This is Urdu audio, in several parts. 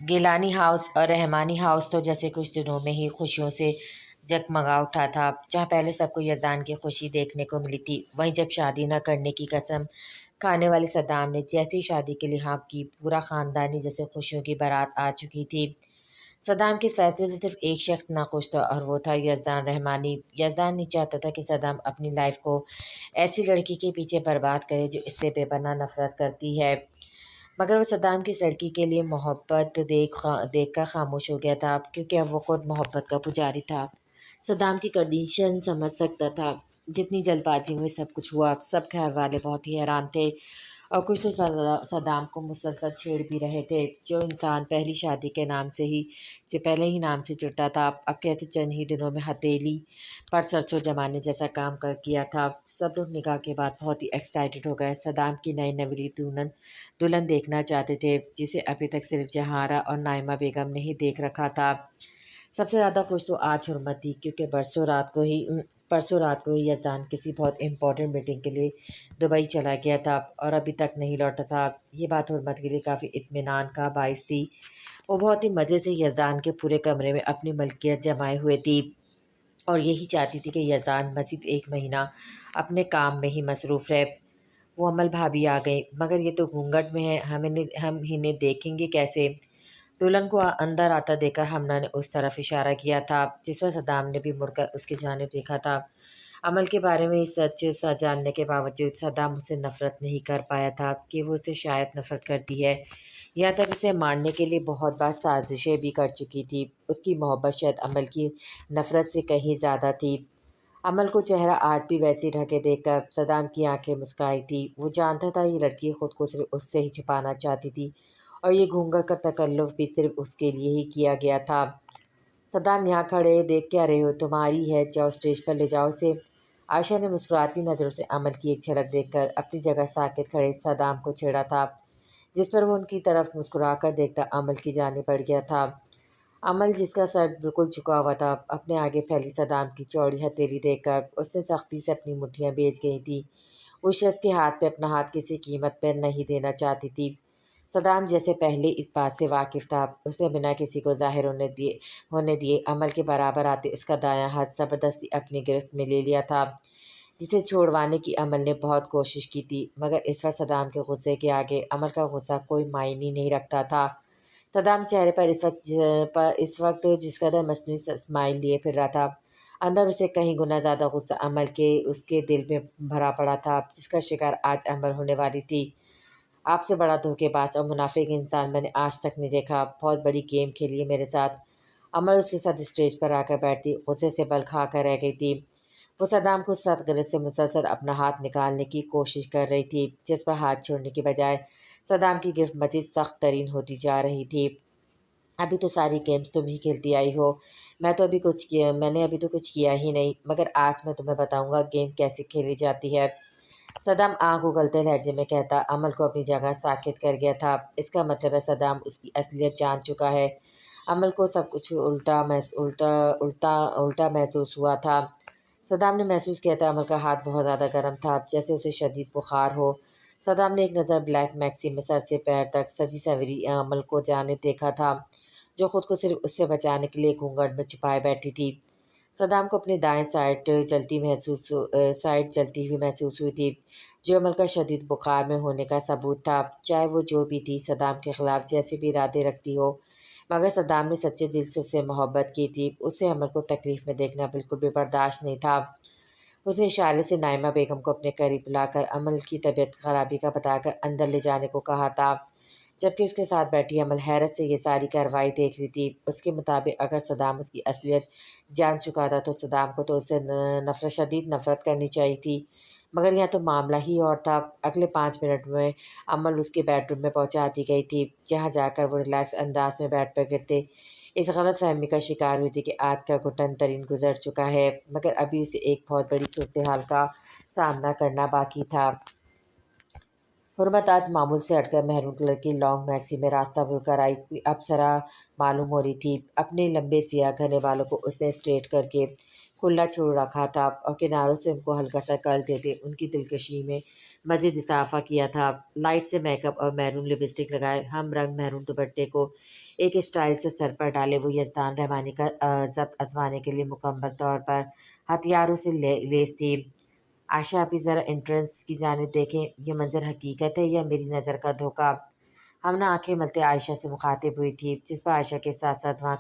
گیلانی ہاؤس اور رحمانی ہاؤس تو جیسے کچھ دنوں میں ہی خوشیوں سے جگمگا اٹھا تھا۔ جہاں پہلے سب کو یزدان کی خوشی دیکھنے کو ملی تھی، وہیں جب شادی نہ کرنے کی قسم کھانے والے صدام نے جیسی شادی کے لیے ہاں کی، پورا خاندانی جیسے خوشیوں کی بارات آ چکی تھی۔ صدام کے اس فیصلے سے صرف ایک شخص ناخوش تھا اور وہ تھا یزدان رحمانی۔ یزدان نہیں چاہتا تھا کہ صدام اپنی لائف کو ایسی لڑکی کے پیچھے برباد کرے جو اس سے بے پناہ نفرت کرتی ہے، مگر وہ صدام کی اس لڑکی کے لیے محبت دیکھ کر خاموش ہو گیا تھا، کیونکہ اب وہ خود محبت کا پجاری تھا۔ صدام کی کنڈیشن سمجھ سکتا تھا۔ جتنی جلد بازی میں سب کچھ ہوا، سب گھر والے بہت ہی حیران تھے، اور کچھ تو صدام کو مسلسل چھیڑ بھی رہے تھے۔ جو انسان پہلی شادی کے نام سے پہلے ہی نام سے جڑتا تھا، اب کہتے چند ہی دنوں میں ہتھیلی پر سرسوں جمانے جیسا کام کر کیا تھا۔ سب لوگ نکاح کے بعد بہت ہی ایکسائٹڈ ہو گئے، صدام کی نئی نویلی دلہن دیکھنا چاہتے تھے، جسے ابھی تک صرف جہارا اور نائمہ بیگم نے ہی دیکھ رکھا تھا۔ سب سے زیادہ خوش تو آج حرمت تھی، کیونکہ پرسوں رات کو ہی یزدان کسی بہت امپورٹنٹ میٹنگ کے لیے دبئی چلا گیا تھا اور ابھی تک نہیں لوٹا تھا۔ یہ بات حرمت کے لیے کافی اطمینان کا باعث تھی۔ وہ بہت ہی مزے سے یزدان کے پورے کمرے میں اپنی ملکیت جمائے ہوئے تھی اور یہی چاہتی تھی کہ یزدان مزید ایک مہینہ اپنے کام میں ہی مصروف رہے۔ وہ امل بھابھی آ گئیں، مگر یہ تو گھونگھٹ میں ہے، ہم انہیں دیکھیں گے کیسے؟ دلہن کو اندر آتا دیکھا ہمنا نے اس طرف اشارہ کیا تھا، جس پر صدام نے بھی مڑ کر اس کی جانب دیکھا تھا۔ عمل کے بارے میں سچ جاننے کے باوجود صدام اسے نفرت نہیں کر پایا تھا کہ وہ اسے شاید نفرت کرتی ہے، یہاں تک اسے مارنے کے لیے بہت بار سازشیں بھی کر چکی تھی۔ اس کی محبت شاید عمل کی نفرت سے کہیں زیادہ تھی۔ عمل کو چہرہ آج بھی ویسے ڈھکے دیکھ کر صدام کی آنکھیں مسکرائی تھی۔ وہ جانتا تھا یہ لڑکی خود کو صرف اس سے ہی چھپانا چاہتی تھی، اور یہ گھونگھٹ کا تکلف بھی صرف اس کے لیے ہی کیا گیا تھا۔ صدام یہاں کھڑے دیکھ کیا رہے ہو؟ تمہاری ہے، جاؤ اسٹیج پر لے جاؤ اسے۔ عائشہ نے مسکراتی نظروں سے عمل کی ایک جھلک دیکھ کر اپنی جگہ ساکت کھڑے صدام کو چھیڑا تھا، جس پر وہ ان کی طرف مسکرا کر دیکھتا عمل کی جانب بڑھ گیا تھا۔ عمل، جس کا سر بالکل جھکا ہوا تھا، اپنے آگے پھیلی صدام کی چوڑی ہتھیلی دیکھ کر اس نے سختی سے اپنی مٹھیاں بھیج گئی تھیں۔ اس شخص کے ہاتھ پہ اپنا ہاتھ کسی قیمت پہ نہیں دینا چاہتی تھی۔ صدام جیسے پہلے اس بات سے واقف تھا، اس نے بنا کسی کو ظاہر ہونے دیے عمل کے برابر آتے اس کا دایاں ہاتھ زبردستی اپنی گرفت میں لے لیا تھا، جسے چھوڑوانے کی عمل نے بہت کوشش کی تھی، مگر اس وقت صدام کے غصے کے آگے عمل کا غصہ کوئی معنی نہیں رکھتا تھا۔ صدام چہرے پر اس وقت جس قدر مصنوعی اسمائل لیے پھر رہا تھا، اندر اسے کہیں گنا زیادہ غصہ عمل کے اس کے دل میں بھرا پڑا تھا، جس کا شکار آج عمل ہونے والی تھی۔ آپ سے بڑا دھوکے باز اور منافق انسان میں نے آج تک نہیں دیکھا، بہت بڑی گیم کھیلی ہے میرے ساتھ۔ عمل اس کے ساتھ اسٹیج پر آ کر بیٹھتی غصے سے بل کھا کر رہ گئی تھی۔ وہ صدام کو سخت گرفت سے مسلسل اپنا ہاتھ نکالنے کی کوشش کر رہی تھی، جس پر ہاتھ چھوڑنے کی بجائے صدام کی گرفت مزید سخت ترین ہوتی جا رہی تھی۔ ابھی تو ساری گیمز تم ہی کھیلتی آئی ہو، میں نے ابھی تو کچھ کیا ہی نہیں، مگر آج میں تمہیں بتاؤں گا گیم کیسے کھیلی جاتی ہے۔ صدام آنکھ اگلتے لہجے میں کہتا عمل کو اپنی جگہ ساکت کر گیا تھا۔ اس کا مطلب ہے صدام اس کی اصلیت جان چکا ہے۔ عمل کو سب کچھ الٹا محسوس ہوا تھا۔ صدام نے محسوس کیا تھا عمل کا ہاتھ بہت زیادہ گرم تھا، جیسے اسے شدید بخار ہو۔ صدام نے ایک نظر بلیک میکسی میں سر سے پیر تک سجی سنوری عمل کو جانب دیکھا تھا، جو خود کو صرف اس سے بچانے کے لیے گھونگھٹ میں چھپائے بیٹھی تھی۔ صدام کو اپنی دائیں سائڈ جلتی ہوئی محسوس ہوئی تھی، جو عمل کا شدید بخار میں ہونے کا ثبوت تھا۔ چاہے وہ جو بھی تھی، صدام کے خلاف جیسے بھی ارادے رکھتی ہو، مگر صدام نے سچے دل سے اس سے محبت کی تھی۔ اسے عمل کو تکلیف میں دیکھنا بالکل بھی برداشت نہیں تھا۔ اس نے اشارے سے نائمہ بیگم کو اپنے قریب بلا کر عمل کی طبیعت خرابی کا بتا کر اندر لے جانے کو کہا تھا، جبکہ اس کے ساتھ بیٹھی عمل حیرت سے یہ ساری کارروائی دیکھ رہی تھی۔ اس کے مطابق اگر صدام اس کی اصلیت جان چکا تھا تو صدام کو تو اسے شدید نفرت کرنی چاہیے تھی، مگر یہاں تو معاملہ ہی اور تھا۔ اگلے 5 منٹ میں عمل اس کے بیڈ روم میں پہنچا دی گئی تھی، جہاں جا کر وہ ریلیکس انداز میں بیڈ پر گرتے اس غلط فہمی کا شکار ہوئی تھی کہ آج کا گھٹن ترین گزر چکا ہے، مگر ابھی اسے ایک بہت بڑی صورتحال کا سامنا کرنا باقی تھا۔ حرمت آج معمول سے ہٹ کر میرون کلر کی لانگ میکسی میں راستہ بھول کر آئی کوئی اپسرا معلوم ہو رہی تھی۔ اپنے لمبے سیاہ گھنے بالوں کو اس نے اسٹریٹ کر کے کھلا چھوڑ رکھا تھا اور کناروں سے ان کو ہلکا سا کر دیتے ان کی دلکشی میں مزید اضافہ کیا تھا۔ لائٹ سے میک اپ اور میرون لپسٹک لگائے، ہم رنگ میرون دوپٹے کو ایک اسٹائل سے سر پر ڈالے، وہ یزدان رحمانی کا ضبط آزمانے کے لیے مکمل طور پر ہتھیاروں سے لیس تھی۔ عائشہ آپ ذرا انٹرنس کی جانب دیکھیں، یہ منظر حقیقت ہے یا میری نظر کا دھوکہ؟ ہم نے آنکھیں ملتے عائشہ سے مخاطب ہوئی تھی، جس پر عائشہ کے ساتھ ساتھ وہاں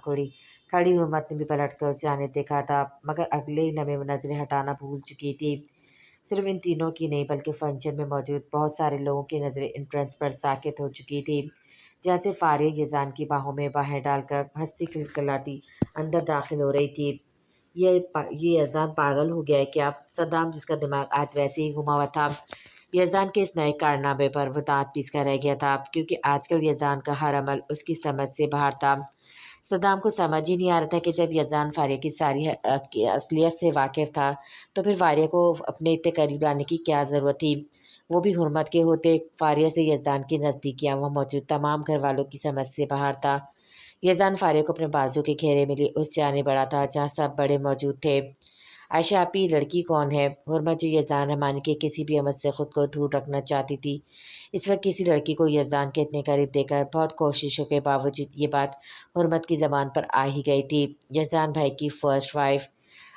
کھڑی حرمت نے بھی پلٹ کر اس جانب دیکھا تھا، مگر اگلے ہی لمحے وہ نظریں ہٹانا بھول چکی تھی۔ صرف ان تینوں کی نہیں بلکہ فنکشن میں موجود بہت سارے لوگوں کی نظریں انٹرنس پر ساکت ہو چکی تھی، جیسے فارغ یزدان کی باہوں میں باہیں ڈال کر ہنستی کھلکھلاتی اندر داخل ہو رہی تھی۔ یہ یزدان پاگل ہو گیا ہے کیا؟ صدام، جس کا دماغ آج ویسے ہی گھما ہوا تھا، یزدان کے اس نئے کارنامے پر وہ دانت پیس کر رہ گیا تھا، کیونکہ آج کل یزدان کا ہر عمل اس کی سمجھ سے باہر تھا۔ صدام کو سمجھ ہی نہیں آ رہا تھا کہ جب یزدان فاریہ کی ساری اصلیت سے واقف تھا تو پھر فاریہ کو اپنے اتنے قریب لانے کی کیا ضرورت تھی؟ وہ بھی حرمت کے ہوتے۔ فاریہ سے یزدان کی نزدیکیاں وہاں موجود تمام گھر والوں کی سمجھ سے باہر تھا۔ یزدان فاریہ کو اپنے بازو کے گھیرے میں لیے اس جانب بڑھا تھا جہاں سب بڑے موجود تھے۔ عائشہ آپی، لڑکی کون ہے؟ حرمت، جو یزدان رحمانی کے کسی بھی عمل سے خود کو دور رکھنا چاہتی تھی، اس وقت کسی لڑکی کو یزدان کے اتنے قریب دیکھ کر بہت کوششوں کے باوجود یہ بات حرمت کی زبان پر آ ہی گئی تھی، یزدان بھائی کی فرسٹ وائف۔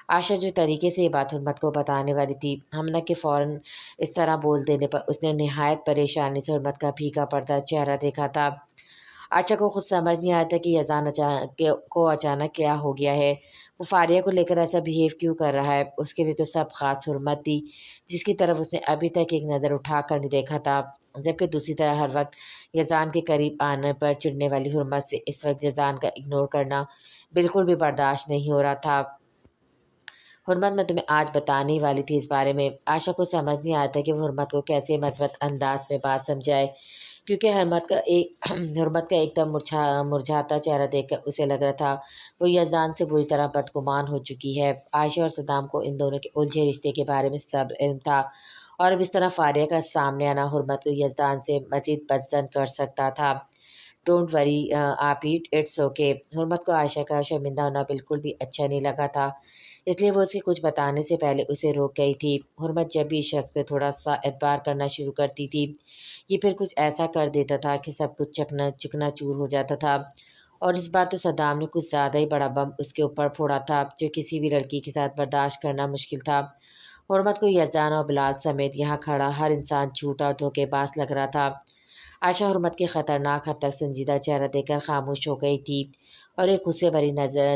عائشہ جو طریقے سے یہ بات حرمت کو بتانے والی تھی، حمنہ کے فوراً اس طرح بول دینے پر اس نے نہایت پریشانی سے حرمت کا پھیکا پڑتا چہرہ دیکھا تھا۔ عائشہ کو خود سمجھ نہیں آیا تھا کہ یزدان کو اچانک کیا ہو گیا ہے، وہ فاریہ کو لے کر ایسا بہیو کیوں کر رہا ہے۔ اس کے لیے تو سب خاص حرمت تھی، جس کی طرف اس نے ابھی تک ایک نظر اٹھا کر نہیں دیکھا تھا، جبکہ دوسری طرف ہر وقت یزدان کے قریب آنے پر چڑھنے والی حرمت سے اس وقت یزدان کا اگنور کرنا بالکل بھی برداشت نہیں ہو رہا تھا۔ حرمت، میں تمہیں آج بتانے ہی والی تھی اس بارے میں۔ عائشہ کو سمجھ نہیں آتا کہ وہ حرمت کو کیسے مثبت انداز میں بات سمجھائے، کیونکہ حرمت کا ایک دم مرجھاتا چہرہ دیکھ کر اسے لگ رہا تھا وہ یزدان سے بری طرح بدگمان ہو چکی ہے۔ عائشہ اور صدام کو ان دونوں کے الجھے رشتے کے بارے میں سب علم تھا، اور اب اس طرح فاریہ کا سامنے آنا حرمت کو یزدان سے مزید بدظن کر سکتا تھا۔ ڈونٹ وری آپی، اٹس اوکے۔ حرمت کو عائشہ کا شرمندہ ہونا بالکل بھی اچھا نہیں لگا تھا، اس لیے وہ اسے کچھ بتانے سے پہلے اسے روک گئی تھی۔ حرمت جب بھی اس شخص پہ تھوڑا سا اعتبار کرنا شروع کرتی تھی، یہ پھر کچھ ایسا کر دیتا تھا کہ سب کچھ چکنا چور ہو جاتا تھا، اور اس بار تو صدام نے کچھ زیادہ ہی بڑا بم اس کے اوپر پھوڑا تھا، جو کسی بھی لڑکی کے ساتھ برداشت کرنا مشکل تھا۔ حرمت کو یزدان اور بلال سمیت یہاں کھڑا ہر انسان جھوٹا اور دھوکے باز لگ رہا تھا۔ عائشہ حرمت کے خطرناک حد تک سنجیدہ چہرہ دیکھ کر خاموش ہو گئی تھی، اور ایک غصے بھری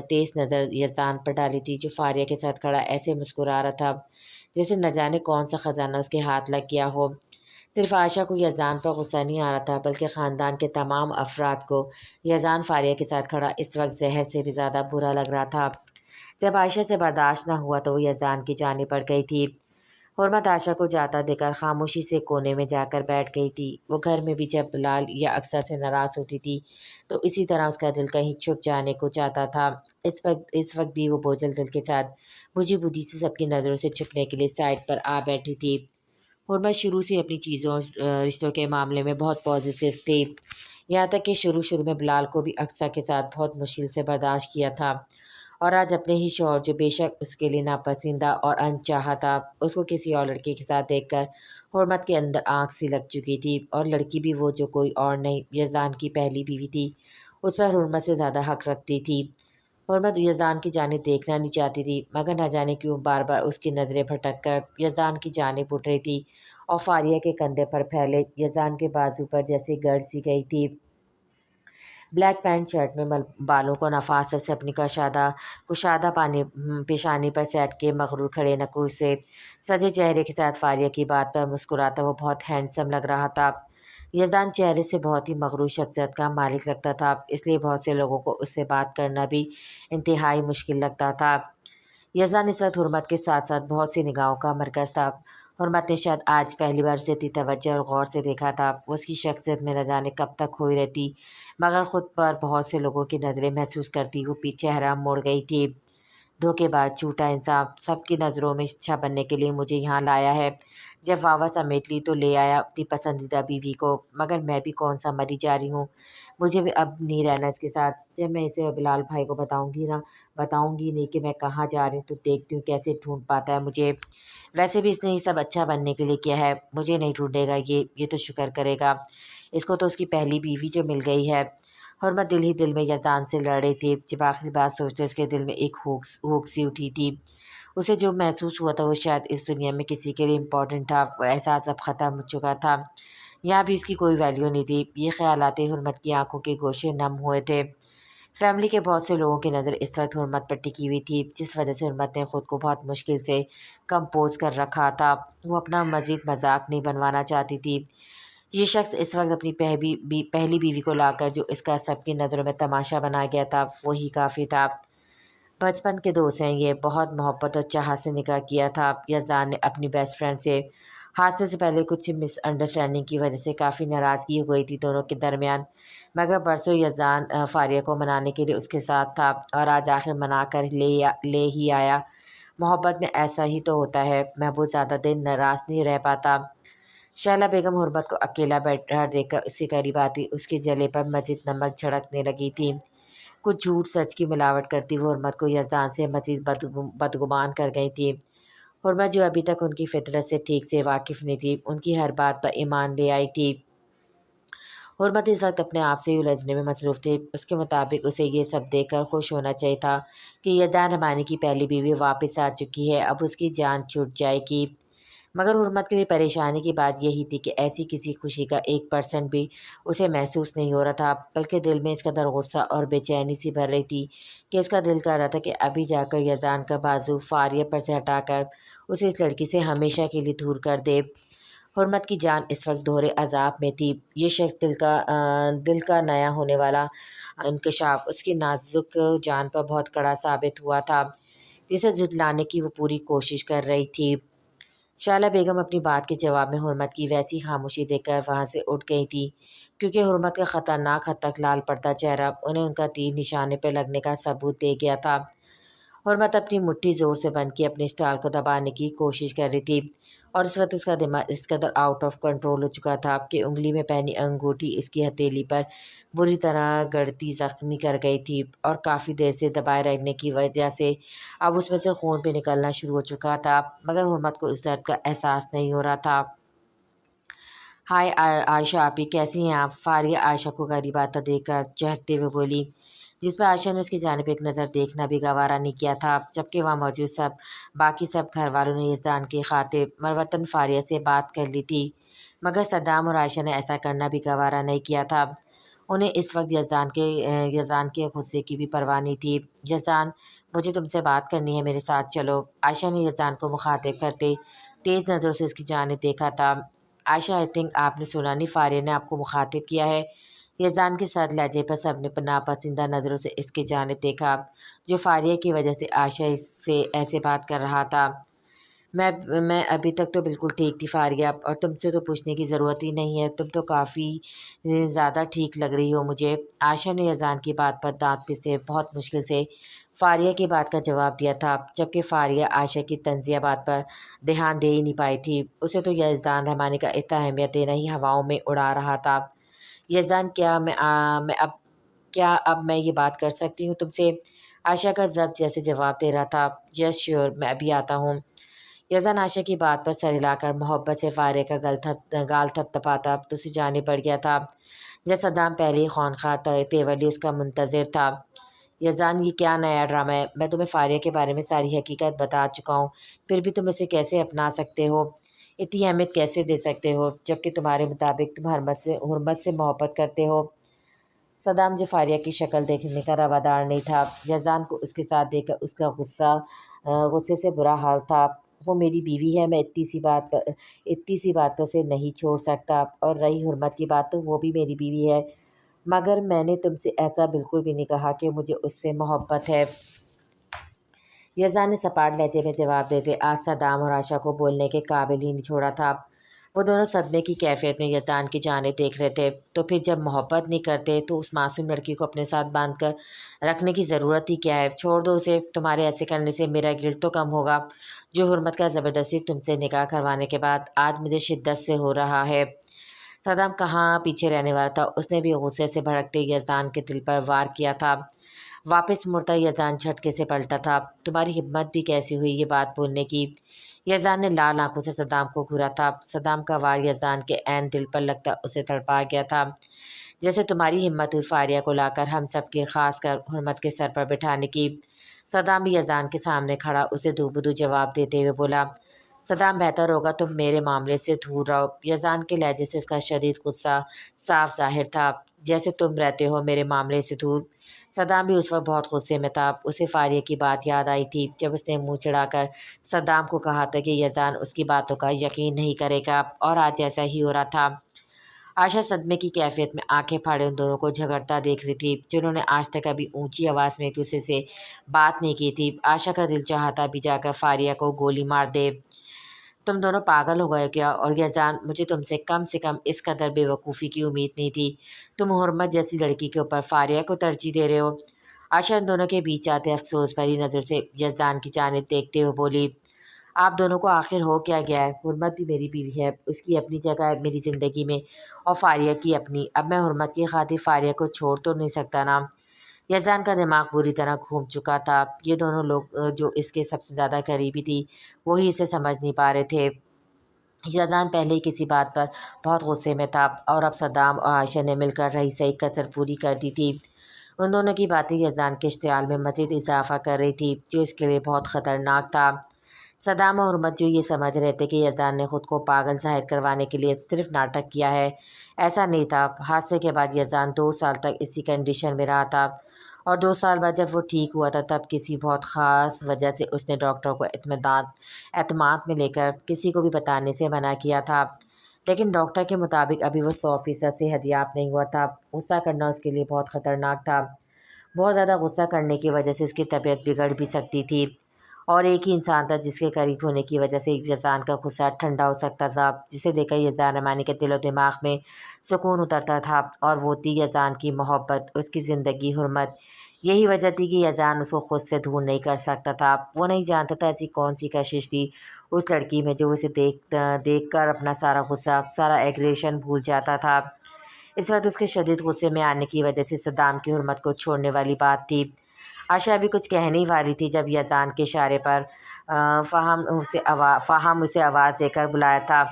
تیز نظر یزدان پر ڈالی تھی، جو فاریہ کے ساتھ کھڑا ایسے مسکرا رہا تھا جیسے نہ جانے کون سا خزانہ اس کے ہاتھ لگ گیا ہو۔ صرف عائشہ کو یزدان پر غصہ نہیں آ رہا تھا، بلکہ خاندان کے تمام افراد کو یزدان فاریہ کے ساتھ کھڑا اس وقت زہر سے بھی زیادہ برا لگ رہا تھا۔ جب عائشہ سے برداشت نہ ہوا تو وہ یزدان کی جانب بڑھ گئی تھی۔ حرمت عائشہ کو جاتا دیکھ کر خاموشی سے کونے میں جا کر بیٹھ گئی تھی۔ وہ گھر میں بھی جب بلال یا اکثر سے ناراض ہوتی تھی تو اسی طرح اس کا دل کہیں چھپ جانے کو چاہتا تھا۔ اس وقت بھی وہ بوجھل دل کے ساتھ بجھی بدھی سے سب کی نظروں سے چھپنے کے لیے سائڈ پر آ بیٹھی تھی۔ حرمت شروع سے اپنی چیزوں رشتوں کے معاملے میں بہت پازیٹیو تھی، یہاں تک کہ شروع میں بلال کو بھی اقصیٰ کے ساتھ بہت مشکل سے برداشت کیا تھا، اور آج اپنے ہی شوہر، جو بے شک اس کے لیے ناپسندہ اور انچاہا تھا، اس کو کسی اور لڑکے کے ساتھ دیکھ کر حرمت کے اندر آنکھ سی لگ چکی تھی، اور لڑکی بھی وہ جو کوئی اور نہیں، یزدان کی پہلی بیوی تھی، اس پر حرمت سے زیادہ حق رکھتی تھی۔ حرمت یزدان کی جانب دیکھنا نہیں چاہتی تھی، مگر نہ جانے کیوں بار بار اس کی نظریں بھٹک کر یزدان کی جانب اٹھ رہی تھی، اور فاریہ کے کندھے پر پھیلے یزدان کے بازو پر جیسے گڑ سی گئی تھی۔ بلیک پینٹ شرٹ میں بالوں کو نفاست سے اپنی کشادہ پیشانی پر سیٹ کے مغرور کھڑے نکوش سے سجے چہرے کے ساتھ فاریہ کی بات پر مسکراتا وہ بہت ہینڈسم لگ رہا تھا۔ یزدان چہرے سے بہت ہی مغرور شخصیت کا مالک لگتا تھا، اس لیے بہت سے لوگوں کو اس سے بات کرنا بھی انتہائی مشکل لگتا تھا۔ یزدان اس وقت حرمت کے ساتھ ساتھ بہت سی نگاہوں کا مرکز تھا۔ حرمت نے شاید آج پہلی بار اسے اتنی توجہ اور غور سے دیکھا تھا۔ وہ اس کی شخصیت میں نہ جانے کب تک کھوئی رہتی، مگر خود پر بہت سے لوگوں کی نظریں محسوس کرتی وہ چہرہ موڑ گئی تھی۔ دھوکے باز، جھوٹا انسان، سب کی نظروں میں اچھا بننے کے لیے مجھے یہاں لایا ہے جب واوا سمیٹ لی تو لے آیا اپنی پسندیدہ بیوی کو، مگر میں بھی کون سا مری جا رہی ہوں، مجھے بھی اب نہیں رہنا اس کے ساتھ۔ جب میں اسے بلال بھائی کو بتاؤں گی نہیں کہ میں کہاں جا رہی ہوں تو دیکھتی ہوں کیسے ڈھونڈ پاتا ہے مجھے۔ ویسے بھی اس نے یہ سب اچھا بننے کے لیے کیا ہے، مجھے نہیں ڈھونڈے گا یہ تو شکر کرے گا، اس کو تو اس کی پہلی بیوی جو مل گئی ہے۔ حرمت دل ہی دل میں یزدان سے لڑ رہی تھی۔ جب آخری بات سوچتے اس کے دل میں ایک ہوک سی اٹھی تھی۔ اسے جو محسوس ہوا تھا وہ شاید اس دنیا میں کسی کے لیے امپورٹنٹ تھا، وہ احساس اب ختم ہو چکا تھا، یہاں بھی اس کی کوئی ویلیو نہیں تھی۔ یہ خیالات حرمت کی آنکھوں کے گوشے نم ہوئے تھے۔ فیملی کے بہت سے لوگوں کی نظر اس وقت حرمت پر ٹکی ہوئی تھی، جس وجہ سے حرمت نے خود کو بہت مشکل سے کمپوز کر رکھا تھا۔ وہ اپنا مزید مذاق نہیں بنوانا چاہتی تھی۔ یہ شخص اس وقت اپنی پہلی بیوی کو لا کر جو اس کا سب کی نظروں میں تماشا بنا گیا تھا وہی کافی تھا۔ بچپن کے دوست ہیں یہ، بہت محبت اور چاہت سے نکاح کیا تھا۔ یزدان نے اپنی بیسٹ فرینڈ سے حادثے سے پہلے کچھ مس انڈرسٹینڈنگ کی وجہ سے کافی ناراضگی ہو گئی تھی دونوں کے درمیان، مگر برسوں یزدان فاریہ کو منانے کے لیے اس کے ساتھ تھا اور آج آخر منا کر لے ہی آیا۔ محبت میں ایسا ہی تو ہوتا ہے، محبوب زیادہ دن ناراض نہیں رہ پاتا۔ شہلا بیگم حرمت کو اکیلا بیٹھا دیکھ کر اس کے قریب آتی، اس کے جلے پر مزید نمک چھڑکنے لگی تھی۔ کچھ جھوٹ سچ کی ملاوٹ کرتی وہ حرمت کو یزدان سے مزید بدگمان کر گئی تھی۔ حرمت جو ابھی تک ان کی فطرت سے ٹھیک سے واقف نہیں تھی، ان کی ہر بات پر ایمان لے آئی تھی۔ حرمت اس وقت اپنے آپ سے الجھنے میں مصروف تھی۔ اس کے مطابق اسے یہ سب دیکھ کر خوش ہونا چاہیے تھا کہ یزدان رحمانی کی پہلی بیوی واپس آ چکی ہے، اب اس کی جان چھوٹ جائے گی، مگر حرمت کے لیے پریشانی کی بات یہی تھی کہ ایسی کسی خوشی کا 1% بھی اسے محسوس نہیں ہو رہا تھا، بلکہ دل میں اس قدر غصہ اور بے چینی سی بھر رہی تھی کہ اس کا دل کر رہا تھا کہ ابھی جا کر یزدان کا بازو فاریہ پر سے ہٹا کر اسے اس لڑکی سے ہمیشہ کے لیے دور کر دے۔ حرمت کی جان اس وقت دور عذاب میں تھی۔ یہ شخص دل کا نیا ہونے والا انکشاف اس کی نازک جان پر بہت کڑا ثابت ہوا تھا، جسے جھٹلانے کی وہ پوری کوشش کر رہی تھی۔ شہلا بیگم اپنی بات کے جواب میں حرمت کی ویسی خاموشی دیکھ کر وہاں سے اٹھ گئی تھی، کیونکہ حرمت کا خطرناک حد تک لال پڑتا چہرہ انہیں ان کا تیر نشانے پہ لگنے کا ثبوت دے گیا تھا۔ حرمت اپنی مٹھی زور سے بند کی اپنے اسٹال کو دبانے کی کوشش کر رہی تھی، اور اس وقت اس کا دماغ اس قدر آؤٹ آف کنٹرول ہو چکا تھا کہ انگلی میں پہنی انگوٹھی اس کی ہتھیلی پر بری طرح گڑتی زخمی کر گئی تھی، اور کافی دیر سے دبائے رہنے کی وجہ سے اب اس میں سے خون بھی نکلنا شروع ہو چکا تھا، مگر حرمت کو اس درد کا احساس نہیں ہو رہا تھا۔ ہائے عائشہ آپی، کیسی ہیں آپ؟ فاریہ عائشہ کو قریب آتا دیکھ کر چہکتے ہوئے بولی، جس پر عائشہ نے اس کی جانب ایک نظر دیکھنا بھی گوارا نہیں کیا تھا، جبکہ وہاں موجود باقی سب گھر والوں نے یزدان کی خاطر مروتاً فاریہ سے بات کر لی تھی، مگر صدام اور عائشہ نے ایسا کرنا بھی گوارا نہیں کیا تھا۔ انہیں اس وقت یزدان کے غصے کی بھی پرواہ نہیں تھی۔ یزدان، مجھے تم سے بات کرنی ہے، میرے ساتھ چلو۔ عائشہ نے یزدان کو مخاطب کرتے تیز نظروں سے اس کی جانب دیکھا تھا۔ عائشہ، آئی تھنک آپ نے سنا نہیں، فاریہ نے آپ کو مخاطب کیا ہے۔ یزدان کے ساتھ لہجے پر سب نے ناپسندیدہ نظروں سے اس کی جانب دیکھا، جو فاریہ کی وجہ سے عائشہ اس سے ایسے بات کر رہا تھا۔ میں ابھی تک تو بالکل ٹھیک تھی فاریہ، اور تم سے تو پوچھنے کی ضرورت ہی نہیں ہے، تم تو کافی زیادہ ٹھیک لگ رہی ہو مجھے۔ عائشہ نے یزدان کی بات پر دانت پیسے بہت مشکل سے فاریہ کی بات کا جواب دیا تھا، جبکہ فاریہ عائشہ کی طنزیہ بات پر دھیان دے ہی نہیں پائی تھی، اسے تو یزدان رحمانی کا اتنا اہمیت دینا ہی ہواؤں میں اڑا رہا تھا۔ یزدان، کیا اب میں یہ بات کر سکتی ہوں تم سے؟ عائشہ کا ضبط جیسے جواب دے رہا تھا۔ یس شیور، میں ابھی آتا ہوں۔ یزدان عائشہ کی بات پر سر ہلا کر محبت سے فاریہ کا گال تھپ تھپاتا تو اسے جانے پڑ گیا تھا، جیسے صدام پہلے ہی خونخوار تیور لیے اس کا منتظر تھا۔ یزدان، یہ کیا نیا ڈرامہ ہے؟ میں تمہیں فاریہ کے بارے میں ساری حقیقت بتا چکا ہوں، پھر بھی تم اسے کیسے اپنا سکتے ہو، اتنی اہمیت کیسے دے سکتے ہو، جبکہ تمہارے مطابق تم حرمت سے محبت کرتے ہو؟ صدام، جو فاریہ کی شکل دیکھنے کا روادار نہیں تھا، یزدان کو اس کے ساتھ دیکھ کر اس کا غصے سے برا حال تھا۔ وہ میری بیوی ہے، میں اتنی سی بات پر اسے نہیں چھوڑ سکتا، اور رہی حرمت کی بات تو وہ بھی میری بیوی ہے، مگر میں نے تم سے ایسا بالکل بھی نہیں کہا کہ مجھے اس سے محبت ہے۔ یزدان نے سپاٹ لہجے میں جواب دیتے آج صدام اور عائشہ کو بولنے کے قابل ہی نہیں چھوڑا تھا۔ وہ دونوں صدمے کی کیفیت میں یزدان کی جانب دیکھ رہے تھے۔ تو پھر جب محبت نہیں کرتے تو اس معصوم لڑکی کو اپنے ساتھ باندھ کر رکھنے کی ضرورت ہی کیا ہے؟ چھوڑ دو اسے، تمہارے ایسے کرنے سے میرا گرد تو کم ہوگا، جو حرمت کا زبردستی تم سے نکاح کروانے کے بعد آج مجھے شدت سے ہو رہا ہے۔ صدام کہاں پیچھے رہنے والا تھا، اس نے بھی غصے سے بھڑکتے یزدان کے دل پر وار کیا تھا۔ واپس مڑتا یزدان جھٹکے سے پلٹا تھا۔ تمہاری ہمت بھی کیسی ہوئی یہ بات بولنے کی؟ یزدان نے لال آنکھوں سے صدام کو گھورا تھا۔ صدام کا وار یزدان کے عین دل پر لگتا اسے تڑپا گیا تھا۔ جیسے تمہاری ہمت ہوئی فاریہ کو لا کر ہم سب کے خاص کر حرمت کے سر پر بٹھانے کی۔ صدام بھی یزدان کے سامنے کھڑا اسے دو بدو جواب دیتے ہوئے بولا، صدام بہتر ہوگا تم میرے معاملے سے دور رہو۔ یزدان کے لہجے سے اس کا شدید غصہ صاف ظاہر تھا۔ جیسے تم رہتے ہو میرے معاملے سے دور۔ صدام بھی اس وقت بہت غصے میں تھا۔ اسے فاریہ کی بات یاد آئی تھی جب اس نے منہ چڑھا کر صدام کو کہا تھا کہ یزدان اس کی باتوں کا یقین نہیں کرے گا، اور آج ایسا ہی ہو رہا تھا۔ عائشہ صدمے کی کیفیت میں آنکھیں پھاڑے ان دونوں کو جھگڑتا دیکھ رہی تھی، جنہوں نے آج تک کبھی اونچی آواز میں ایک دوسرے سے بات نہیں کی تھی۔ عائشہ کا دل چاہتا بھی جا کر فاریہ کو گولی مار دے۔ تم دونوں پاگل ہو گئے کیا؟ اور یزدان، مجھے تم سے کم اس قدر بے وقوفی کی امید نہیں تھی۔ تم حرمت جیسی لڑکی کے اوپر فاریہ کو ترجیح دے رہے ہو۔ عائشہ ان دونوں کے بیچ آتے افسوس بھری نظر سے یزدان کی جانب دیکھتے ہوئے بولی، آپ دونوں کو آخر ہو کیا گیا ہے؟ حرمت بھی میری بیوی ہے، اس کی اپنی جگہ ہے میری زندگی میں، اور فاریہ کی اپنی۔ اب میں حرمت کی خاطر فاریہ کو چھوڑ تو نہیں سکتا نا؟ یزدان کا دماغ بری طرح گھوم چکا تھا۔ یہ دونوں لوگ جو اس کے سب سے زیادہ قریبی تھی وہی اسے سمجھ نہیں پا رہے تھے۔ یزدان پہلے ہی کسی بات پر بہت غصے میں تھا، اور اب صدام اور عائشہ نے مل کر رہی سہی کسر پوری کر دی تھی۔ ان دونوں کی باتیں یزدان کے اشتعال میں مزید اضافہ کر رہی تھی، جو اس کے لیے بہت خطرناک تھا۔ صدام اور حرمت جو یہ سمجھ رہے تھے کہ یزدان نے خود کو پاگل ظاہر کروانے کے لیے صرف ناٹک کیا ہے، ایسا نہیں تھا۔ حادثے کے بعد یزدان 2 سال تک اسی کنڈیشن میں رہا تھا، اور 2 سال بعد جب وہ ٹھیک ہوا تھا تب کسی بہت خاص وجہ سے اس نے ڈاکٹر کو اعتماد میں لے کر کسی کو بھی بتانے سے منع کیا تھا۔ لیکن ڈاکٹر کے مطابق ابھی وہ 100% صحت یاب نہیں ہوا تھا۔ غصہ کرنا اس کے لیے بہت خطرناک تھا۔ بہت زیادہ غصہ کرنے کی وجہ سے اس کی طبیعت بگڑ بھی سکتی تھی، اور ایک ہی انسان تھا جس کے قریب ہونے کی وجہ سے یزدان کا غصہ ٹھنڈا ہو سکتا تھا، جسے دیکھ کر یزدان رحمانی کے دل و دماغ میں سکون اترتا تھا، اور وہ تھی یزدان کی محبت، اس کی زندگی، حرمت۔ یہی وجہ تھی کہ یزدان اس کو خود سے دور نہیں کر سکتا تھا۔ وہ نہیں جانتا تھا ایسی کون سی کشش تھی اس لڑکی میں جو اسے دیکھ کر اپنا سارا غصہ، سارا ایگریشن بھول جاتا تھا۔ اس وقت اس کے شدید غصے میں آنے کی وجہ سے صدام کی حرمت کو چھوڑنے والی بات تھی۔ عائشہ ابھی کچھ کہنے ہی والی تھی جب یزدان کے اشارے پر فہم اسے آواز دے کر بلایا تھا،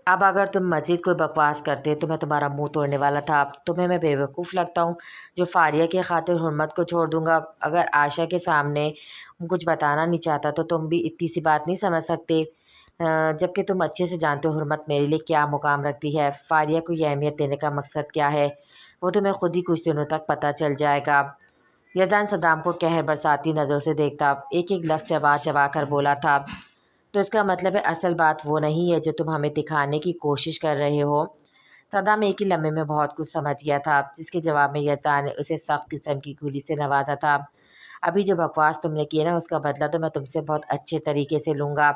اب اگر تم مزید کوئی بکواس کرتے تو میں تمہارا منہ توڑنے والا تھا۔ تمہیں میں بے وقوف لگتا ہوں جو فاریہ کی خاطر حرمت کو چھوڑ دوں گا؟ اگر عائشہ کے سامنے کچھ بتانا نہیں چاہتا تو تم بھی اتنی سی بات نہیں سمجھ سکتے، جبکہ تم اچھے سے جانتے ہو حرمت میرے لیے کیا مقام رکھتی ہے، فاریہ کو یہ اہمیت دینے کا مقصد کیا ہے، وہ تمہیں خود ہی کچھ دنوں تک پتہ چل جائے گا۔ یزدان صدام کو قہر برساتی نظروں سے دیکھتا ایک ایک لفظ چبا چبا کر بولا تھا، تو اس کا مطلب ہے اصل بات وہ نہیں ہے جو تم ہمیں دکھانے کی کوشش کر رہے ہو۔ صدام ایک ہی لمحے میں بہت کچھ سمجھ گیا تھا، جس کے جواب میں یزدان نے اسے سخت قسم کی گولی سے نوازا تھا۔ ابھی جو بکواس تم نے کی نا اس کا بدلہ تو میں تم سے بہت اچھے طریقے سے لوں گا۔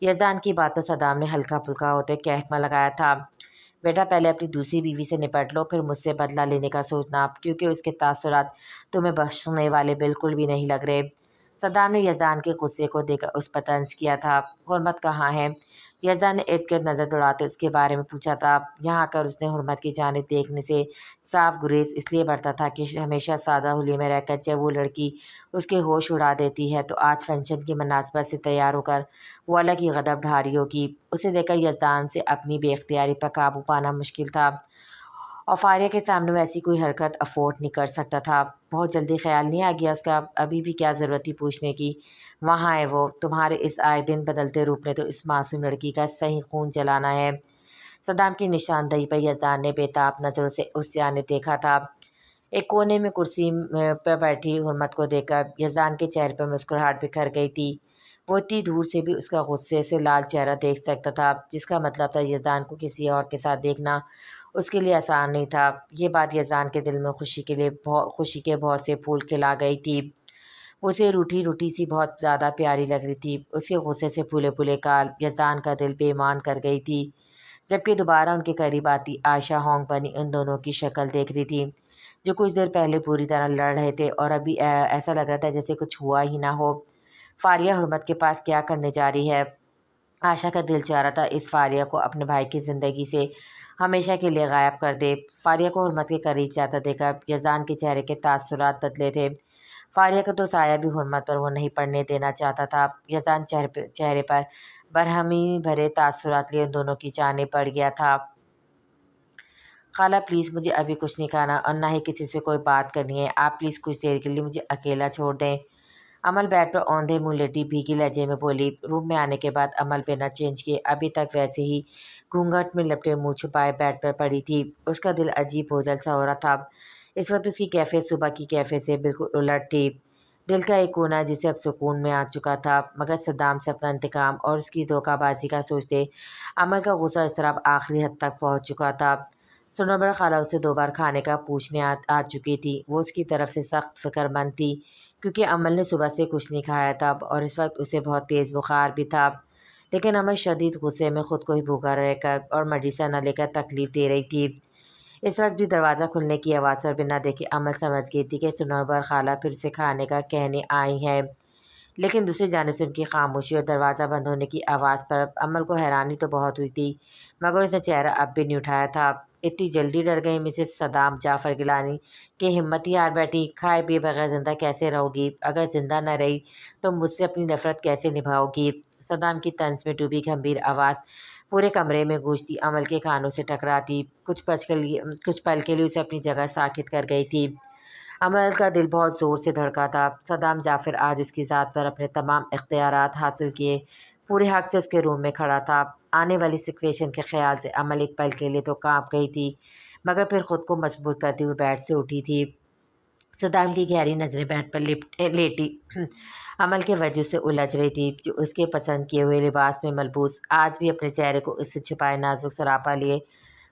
یزدان کی بات تو صدام نے ہلکا پھلکا ہوتے کہتما لگایا تھا، بیٹا پہلے اپنی دوسری بیوی سے نپٹ لو، پھر مجھ سے بدلہ لینے کا سوچنا، کیونکہ اس کے تاثرات تمہیں بخشنے والے بالکل بھی نہیں لگ رہے۔ صدام نے یزدان کے غصے کو دیکھ کر اس پر طنز کیا تھا، حرمت کہاں ہے؟ یزدان نے ارد گرد نظر دوڑاتے اس کے بارے میں پوچھا تھا۔ یہاں آ کر اس نے حرمت کی جانب دیکھنے سے صاف گریز اس لیے برتا تھا کہ ہمیشہ سادہ حلیے میں رہ کر جب وہ لڑکی اس کے ہوش اڑا دیتی ہے تو آج فنکشن کی مناسبت سے تیار ہو کر وہ الگ ہی غضب ڈھا رہی ہوگی۔ اسے دیکھ کر یزدان سے اپنی بے اختیاری پر قابو پانا مشکل تھا، اور فاریہ کے سامنے وہ ایسی کوئی حرکت افورڈ نہیں کر سکتا تھا۔ بہت جلدی خیال نہیں آ گیا اس کا؟ ابھی بھی کیا ضرورت تھی پوچھنے کی؟ وہاں ہے وہ، تمہارے اس آئے دن بدلتے روپ نے تو اس معصوم لڑکی کا صحیح خون جلانا ہے۔ صدام کی نشاندہی پر یزدان نے بےتاب نظروں سے اس جانب دیکھا تھا۔ ایک کونے میں کرسی پر بیٹھی حرمت کو دیکھ کر یزدان کے چہرے پر مسکراہٹ بکھر گئی تھی۔ وہ اتنی دور سے بھی اس کا غصے سے لال چہرہ دیکھ سکتا تھا، جس کا مطلب تھا یزدان کو کسی اور کے ساتھ دیکھنا اس کے لیے آسان نہیں تھا۔ یہ بات یزدان کے دل میں خوشی کے بہت سے پھول کھلا گئی تھی۔ اسے روٹھی روٹھی سی بہت زیادہ پیاری لگ رہی تھی۔ اس کے غصے سے پھولے پھولے گال، یزدان کا دل بے ایمان کر گئی تھی۔ جبکہ دوبارہ ان کے قریب آتی عائشہ ہونگ بنی ان دونوں کی شکل دیکھ رہی تھی، جو کچھ دیر پہلے پوری طرح لڑ رہے تھے اور ابھی ایسا لگ رہا تھا جیسے کچھ ہوا ہی نہ ہو۔ فاریہ حرمت کے پاس کیا کرنے جا رہی ہے؟ عائشہ کا دل چاہ رہا تھا اس فاریہ کو اپنے بھائی کی زندگی سے ہمیشہ کے لیے غائب کر دے۔ فاریہ کو حرمت کے قریب جاتا دیکھا یزدان کے چہرے کے تاثرات بدلے تھے۔ فاریہ کا تو سایہ بھی حرمت پر وہ نہیں پڑنے دینا چاہتا تھا۔ یزدان چہرے پر برہمی بھرے تاثرات لیے ان دونوں کی جانب بڑھ گیا تھا۔ خالہ پلیز مجھے ابھی کچھ نہیں کھانا اور نہ ہی کسی سے کوئی بات کرنی ہے، آپ پلیز کچھ دیر کے لیے مجھے اکیلا چھوڑ دیں۔ عمل بیڈ پر اوندھے منہ لیٹی بھیگی لہجے میں بولی۔ روم میں آنے کے بعد عمل بنا چینج کیے ابھی تک ویسے ہی گھونگھٹ میں لپٹے منہ چھپائے بیڈ پر پڑی تھی۔ اس کا دل عجیب بوجھل سا ہو رہا تھا۔ اس وقت اس کی کیفیت صبح کی کیفیت سے بالکل الٹ تھی۔ دل کا ایک کونا جسے اب سکون میں آ چکا تھا، مگر صدام سے اپنا انتقام اور اس کی دھوکہ بازی کا سوچتے عمل کا غصہ اضطراب آخری حد تک پہنچ چکا تھا۔ سنوبر خالہ اسے 2 بار کھانے کا پوچھنے آ چکی تھی۔ وہ اس کی طرف سے سخت فکر مند تھی کیونکہ عمل نے صبح سے کچھ نہیں کھایا تھا اور اس وقت اسے بہت تیز بخار بھی تھا۔ لیکن عمل شدید غصے میں خود کو ہی بھوکا رہ کر اور مڈیسا نہ لے کر تکلیف دے رہی تھی۔ اس وقت بھی دروازہ کھلنے کی آواز پر بنا دیکھے عمل سمجھ گئی تھی کہ سنوبر خالہ پھر سے کھانے کا کہنے آئی ہیں، لیکن دوسری جانب سے ان کی خاموشی اور دروازہ بند ہونے کی آواز پر عمل کو حیرانی تو بہت ہوئی تھی، مگر اس نے چہرہ اب بھی نہیں اٹھایا تھا۔ اتنی جلدی ڈر گئی مسز صدام جعفر گیلانی کہ ہمت ہی ہار بیٹھی؟ کھائے پیے بغیر زندہ کیسے رہو گی؟ اگر زندہ نہ رہی تو مجھ سے اپنی نفرت کیسے نبھاؤ گی؟ صدام کی طنز میں ڈوبی گمبھیر آواز پورے کمرے میں گونجتی عمل کے کانوں سے ٹکراتی کچھ پل کے لیے اسے اپنی جگہ ساکت کر گئی تھی۔ عمل کا دل بہت زور سے دھڑکا تھا۔ صدام جعفر آج اس کی ذات پر اپنے تمام اختیارات حاصل کیے پورے حق سے اس کے روم میں کھڑا تھا۔ آنے والی سچویشن کے خیال سے عمل ایک پل کے لیے تو کانپ گئی تھی، مگر پھر خود کو مضبوط کرتے ہوئے بیڈ سے اٹھی تھی۔ صدام کی گہری نظریں بیڈ پر لیٹی عمل کے وجہ سے الجھ رہی تھی، جو اس کے پسند کیے ہوئے لباس میں ملبوس آج بھی اپنے چہرے کو اس سے چھپائے نازک سراپا لیے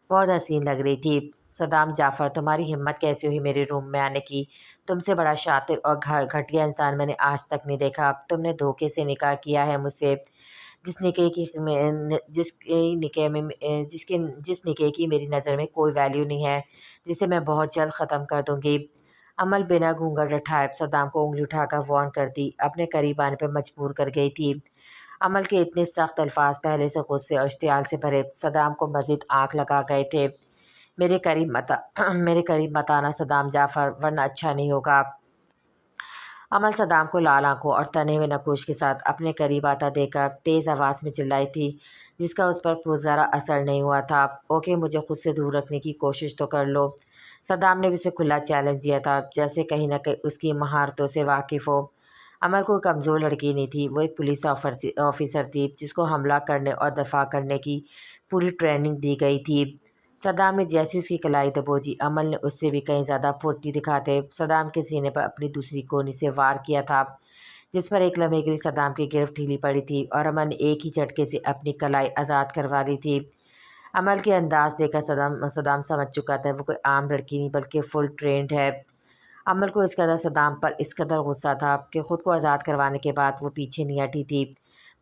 بہت حسین لگ رہی تھی۔ صدام جعفر تمہاری ہمت کیسے ہوئی میرے روم میں آنے کی؟ تم سے بڑا شاطر اور گھٹیا انسان میں نے آج تک نہیں دیکھا۔ تم نے دھوکے سے نکاح کیا ہے مجھ سے، جس نکاح کی میری نظر میں کوئی ویلیو نہیں ہے، جسے میں بہت جلد ختم کر دوں گی۔ عمل بنا گھونگھٹ اٹھائے صدام کو انگلی اٹھا کر وارن کرتی اپنے قریب آنے پر مجبور کر گئی تھی۔ عمل کے اتنے سخت الفاظ پہلے سے غصے اور اشتعال سے بھرے صدام کو مزید آنکھ لگا گئے تھے۔ میرے قریب مت آنا صدام جعفر، ورنہ اچھا نہیں ہوگا۔ عمل صدام کو لال آنکھوں اور تنے ہوئے نقوش کے ساتھ اپنے قریب آتا دیکھ کر تیز آواز میں چلائی تھی، جس کا اس پر ذرا اثر نہیں ہوا تھا۔ اوکے، مجھے خود سے دور رکھنے کی کوشش تو کر لو۔ صدام نے بھی اسے کھلا چیلنج دیا تھا، جیسے کہیں نہ کہیں اس کی مہارتوں سے واقف ہو۔ عمل کوئی کمزور لڑکی نہیں تھی، وہ ایک پولیس آفیسر تھی جس کو حملہ کرنے اور دفاع کرنے کی پوری ٹریننگ دی گئی تھی۔ صدام نے جیسی اس کی کلائی دبوچی، عمل نے اس سے بھی کہیں زیادہ پھرتی دکھاتے صدام کے سینے پر اپنی دوسری کونی سے وار کیا تھا، جس پر ایک لمحے کے لیے صدام کی گرفت ڈھیلی پڑی تھی اور عمل نے ایک ہی جھٹکے سے اپنی کلائی آزاد کروا لی تھی۔ عمل کے انداز دیکھ کر صدام سمجھ چکا تھا وہ کوئی عام لڑکی نہیں بلکہ فل ٹرینڈ ہے۔ عمل کو اس قدر صدام پر اس قدر غصہ تھا کہ خود کو آزاد کروانے کے بعد وہ پیچھے نہیں ہٹی تھی،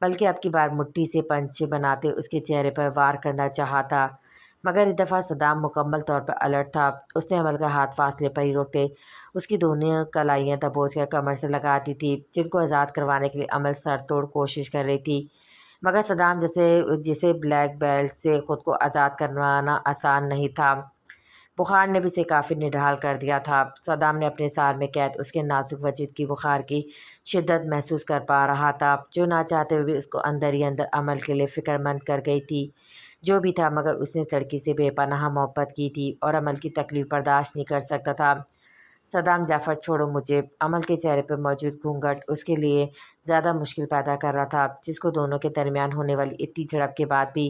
بلکہ اب کی بار مٹھی سے پنچ بناتے اس کے چہرے پر وار کرنا چاہا تھا، مگر اس دفعہ صدام مکمل طور پر الرٹ تھا۔ اس نے عمل کا ہاتھ فاصلے پر ہی روکتے اس کی دونوں کلائیاں دبوچ کر کمر سے لگا دی تھی، جن کو آزاد کروانے کے لیے عمل سر توڑ کوشش کر رہی تھی، مگر صدام جسے بلیک بیلٹ سے خود کو آزاد کروانا آسان نہیں تھا، بخار نے بھی اسے کافی نڈھال کر دیا تھا۔ صدام نے اپنے سار میں قید اس کے نازک وجود کی بخار کی شدت محسوس کر پا رہا تھا، جو نہ چاہتے ہوئے بھی اس کو اندر ہی اندر عمل کے لیے فکر مند کر گئی تھی۔ جو بھی تھا، مگر اس نے اس لڑکی سے بے پناہ محبت کی تھی اور عمل کی تکلیف برداشت نہیں کر سکتا تھا۔ صدام جعفر چھوڑو مجھے۔ عمل کے چہرے پر موجود گھونگھٹ اس کے لیے زیادہ مشکل پیدا کر رہا تھا، جس کو دونوں کے درمیان ہونے والی اتنی جھڑپ کے بعد بھی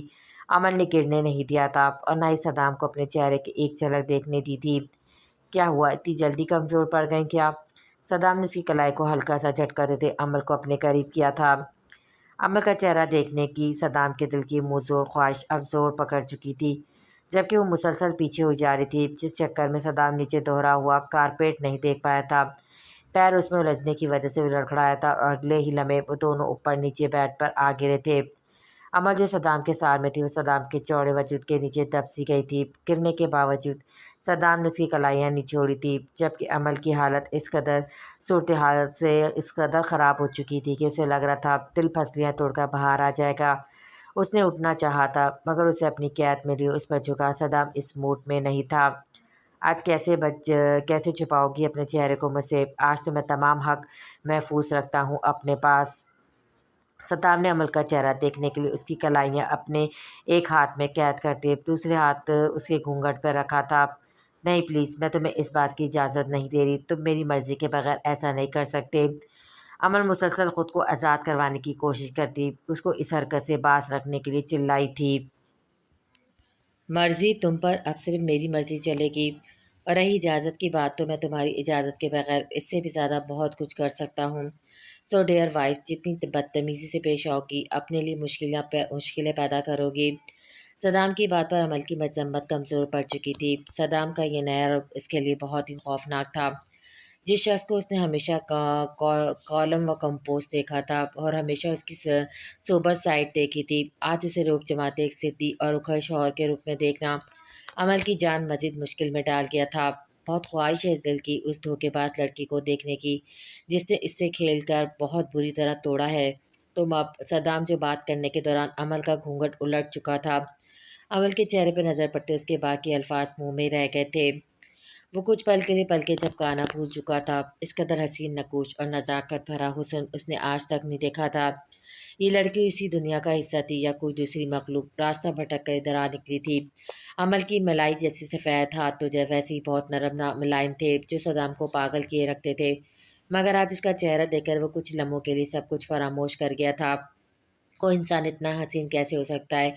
عمل نے گرنے نہیں دیا تھا اور نہ ہی صدام کو اپنے چہرے کی ایک جھلک دیکھنے دی تھی۔ کیا ہوا، اتنی جلدی کمزور پڑ گئیں کیا؟ صدام نے اس کی کلائی کو ہلکا سا جھٹکا دیتے عمل کو اپنے قریب کیا تھا۔ عمل کا چہرہ دیکھنے کی صدام کے دل کی موزوں خواہش اب زور پکڑ چکی تھی، جبکہ وہ مسلسل پیچھے ہوئی جا رہی تھی، جس چکر میں صدام نیچے دوہرا ہوا کارپیٹ نہیں دیکھ پایا تھا۔ پیر اس میں الجھنے کی وجہ سے وہ لڑکھڑایا تھا اور اگلے ہی لمحے وہ دونوں اوپر نیچے بیڈ پر آ گرے تھے۔ عمل جو صدام کے سار میں تھی وہ صدام کے چوڑے وجود کے نیچے دب سی گئی تھی۔ گرنے کے باوجود صدام نے اس کی کلائیاں نہیں چھوڑی تھی، جبکہ عمل کی حالت اس قدر صورتحال سے اس قدر خراب ہو چکی تھی کہ اسے لگ رہا تھا دل پھسلیاں توڑ کر باہر آ جائے گا۔ اس نے اٹھنا چاہا تھا مگر اسے اپنی قید میں لیے اس پر جھکا۔ صدام اس موڈ میں نہیں تھا۔ آج کیسے چھپاؤ گی اپنے چہرے کو مجھ سے؟ آج تو میں تمام حق محفوظ رکھتا ہوں اپنے پاس۔ صدام نے عمل کا چہرہ دیکھنے کے لیے اس کی کلائیاں اپنے ایک ہاتھ میں قید کرتے دوسرے ہاتھ اس کے گھونگھٹ پہ رکھا تھا۔ نہیں پلیز، میں تمہیں اس بات کی اجازت نہیں دے رہی، تم میری مرضی کے بغیر ایسا نہیں کر سکتے۔ عمل مسلسل خود کو آزاد کروانے کی کوشش کرتی، اس کو اس حرکت سے باز رکھنے کے لیے چلائی تھی۔ مرضی تم پر اب صرف میری مرضی چلے گی، اور رہی اجازت کی بات تو میں تمہاری اجازت کے بغیر اس سے بھی زیادہ بہت کچھ کر سکتا ہوں۔ سو ڈیئر وائف، جتنی بدتمیزی سے پیش آؤ گی اپنے لیے مشکلیں پیدا کرو گی۔ صدام کی بات پر عمل کی مذمت کمزور پڑ چکی تھی۔ صدام کا یہ نیا رب اس کے لیے بہت ہی خوفناک تھا۔ جس شخص کو اس نے ہمیشہ کالم و کمپوز دیکھا تھا اور ہمیشہ اس کی سوبر سائڈ دیکھی تھی، آج اسے روک جماتے ایک ضدی اور اکھڑ شوہر کے روپ میں دیکھنا عمل کی جان مزید مشکل میں ڈال گیا تھا۔ بہت خواہش ہے اس دل کی اس دھوکے باز لڑکی کو دیکھنے کی جس نے اس سے کھیل کر بہت بری طرح توڑا ہے تم اب۔ صدام جو بات کرنے کے دوران عمل کا گھونگھٹ الٹ چکا تھا، عمل کے چہرے پہ نظر پڑتے اس کے باقی الفاظ منہ میں رہ گئے تھے۔ وہ کچھ پل کے لیے پلکیں جھپکانا بھول چکا تھا۔ اس قدر حسین نکوش اور نزاکت بھرا حسن اس نے آج تک نہیں دیکھا تھا۔ یہ لڑکی اسی دنیا کا حصہ تھی یا کوئی دوسری مخلوق راستہ بھٹک کر ادھر آ نکلی تھی؟ عمل کی ملائی جیسی سفید ہاتھ تو ویسے ہی بہت نرم ملائم تھے جو صدام کو پاگل کیے رکھتے تھے، مگر آج اس کا چہرہ دیکھ کر وہ کچھ لمحوں کے لیے سب کچھ فراموش کر گیا تھا۔ کوئی انسان اتنا حسین کیسے ہو سکتا ہے؟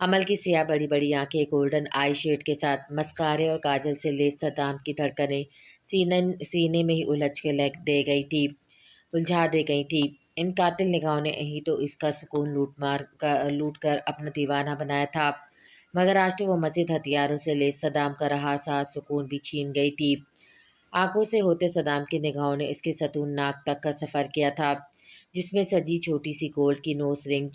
عمل کی سیاہ بڑی بڑی آنکھیں گولڈن آئی شیڈ کے ساتھ مسکارے اور کاجل سے لیس صدام کی دھڑکنیں سینے میں ہی الجھا دے گئی تھی۔ ان قاتل نگاہوں نے ہی تو اس کا سکون لوٹ کر اپنا دیوانہ بنایا تھا، مگر آج تو وہ مزید ہتھیاروں سے لیس صدام کا رہا سا سکون بھی چھین گئی تھی۔ آنکھوں سے ہوتے صدام کی نگاہوں نے اس کے ستون ناک تک کا سفر کیا تھا جس میں سجی چھوٹی سی گولڈ کی نوز رنگ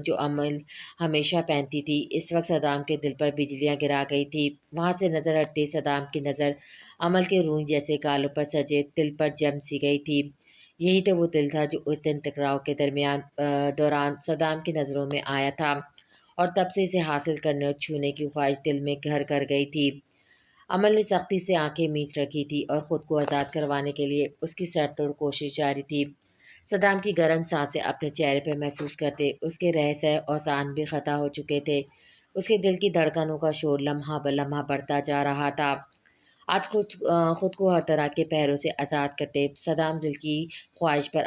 جو عمل ہمیشہ پہنتی تھی اس وقت صدام کے دل پر بجلیاں گرا گئی تھی۔ وہاں سے نظر ہٹتے صدام کی نظر عمل کے روئی جیسے گالوں پر سجے تل پر جم سی گئی تھی۔ یہی تو وہ تل تھا جو اس دن ٹکراؤ کے دوران صدام کی نظروں میں آیا تھا اور تب سے اسے حاصل کرنے اور چھونے کی خواہش دل میں گھر کر گئی تھی۔ عمل نے سختی سے آنکھیں میچ رکھی تھی اور خود کو آزاد کروانے کے لیے اس کی سر توڑ کوشش جاری تھی۔ صدام کی گرم سانسیں اپنے چہرے پہ محسوس کرتے اس کے رہس اوسان بھی خطا ہو چکے تھے۔ اس کے دل کی دھڑکنوں کا شور لمحہ بلمحہ بڑھتا جا رہا تھا۔ آج خود کو ہر طرح کے پہروں سے آزاد کرتے صدام دل کی خواہش پر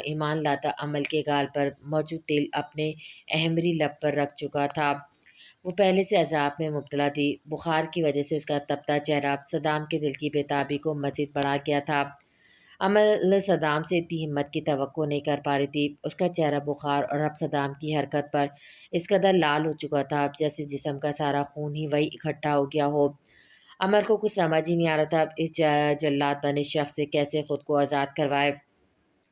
ایمان لاتا عمل کے گال پر موجود تیل اپنے احمری لب پر رکھ چکا تھا۔ وہ پہلے سے عذاب میں مبتلا تھی، بخار کی وجہ سے اس کا تپتا چہرہ صدام کے دل کی بےتابی کو مزید بڑھا گیا تھا۔ عمل صدام سے اتنی ہمت کی توقع نہیں کر پا رہی تھی۔ اس کا چہرہ بخار اور اب صدام کی حرکت پر اس قدر لال ہو چکا تھا جیسے جسم کا سارا خون ہی وہی اکٹھا ہو گیا ہو۔ عمل کو کچھ سمجھ ہی نہیں آ رہا تھا اس جلاد بنے شخص سے کیسے خود کو آزاد کروائے۔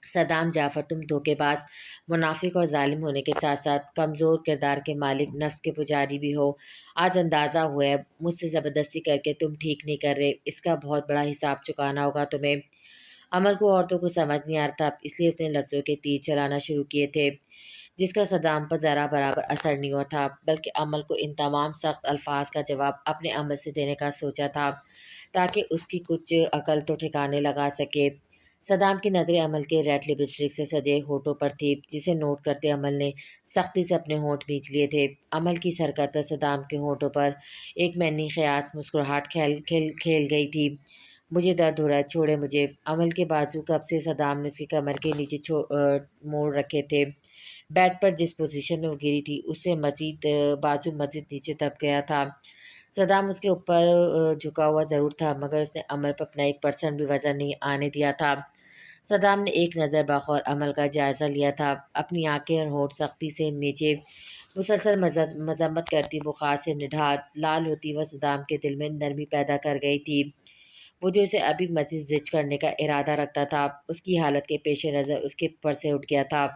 صدام جعفر، تم دھوکے باز، منافق اور ظالم ہونے کے ساتھ ساتھ کمزور کردار کے مالک، نفس کے پجاری بھی ہو۔ آج اندازہ ہوا ہے مجھ سے زبردستی کر کے تم ٹھیک نہیں کر رہے، اس کا بہت بڑا حساب چکانا ہوگا تمہیں۔ عمل کو عورتوں کو سمجھ نہیں آ رہا تھا، اس لیے اس نے لفظوں کے تیر چلانا شروع کیے تھے جس کا صدام پر ذرا برابر اثر نہیں ہوا تھا، بلکہ عمل کو ان تمام سخت الفاظ کا جواب اپنے عمل سے دینے کا سوچا تھا تاکہ اس کی کچھ عقل تو ٹھکانے لگا سکے۔ صدام کی نظریں عمل کے ریڈ لپسٹک سے سجے ہونٹوں پر تھی جسے نوٹ کرتے عمل نے سختی سے اپنے ہونٹ بھینچ لیے تھے۔ عمل کی اس حرکت پر صدام کے ہونٹوں پر ایک معنی خیاس مسکراہٹ کھیل گئی تھی۔ مجھے درد ہو رہا ہے، چھوڑے مجھے۔ عمل کے بازو کب سے صدام نے اس کی کمر کے نیچے موڑ رکھے تھے۔ بیڈ پر جس پوزیشن میں وہ گری تھی اس سے بازو مزید نیچے دب گیا تھا۔ صدام اس کے اوپر جھکا ہوا ضرور تھا مگر اس نے عمل پر اپنا 1% بھی وزن نہیں آنے دیا تھا۔ صدام نے ایک نظر بغور عمل کا جائزہ لیا تھا، اپنی آنکھیں اور ہونٹ سختی سے نیچے مسلسل مذمت کرتی بخار سے نڈھال لال ہوتی وہ صدام کے دل میں نرمی پیدا کر گئی تھی۔ وہ جو اسے ابھی مزید زچ کرنے کا ارادہ رکھتا تھا، اس کی حالت کے پیش نظر اس کے پر سے اٹھ گیا تھا،